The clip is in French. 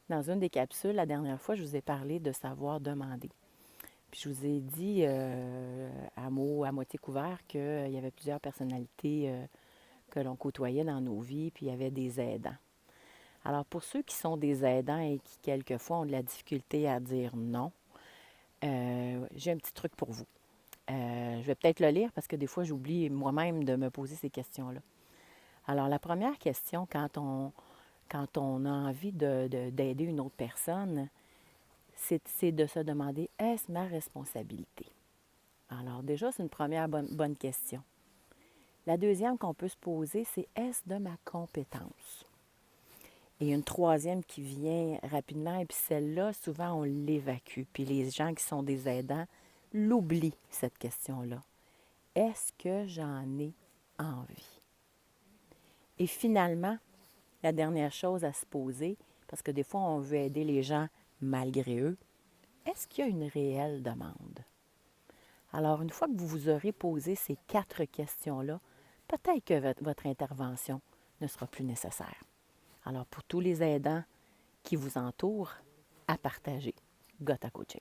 Dans une des capsules, la dernière fois, je vous ai parlé de savoir demander. Puis je vous ai dit à mots à moitié couvert qu'il y avait plusieurs personnalités que l'on côtoyait dans nos vies, puis il y avait des aidants. Alors pour ceux qui sont des aidants et qui quelquefois ont de la difficulté à dire non, j'ai un petit truc pour vous. Je vais peut-être le lire parce que des fois j'oublie moi-même de me poser ces questions-là. Alors la première question quand on a envie d'aider une autre personne, c'est de se demander, est-ce ma responsabilité? Alors déjà, c'est une première bonne question. La deuxième qu'on peut se poser, c'est est-ce de ma compétence? Et une troisième qui vient rapidement, et puis celle-là, souvent, on l'évacue. Puis les gens qui sont des aidants l'oublient, cette question-là. Est-ce que j'en ai envie? Et finalement, la dernière chose à se poser, parce que des fois, on veut aider les gens malgré eux, est-ce qu'il y a une réelle demande? Alors, une fois que vous vous aurez posé ces 4 questions-là, peut-être que votre intervention ne sera plus nécessaire. Alors, pour tous les aidants qui vous entourent, à partager. Gotha Coaching.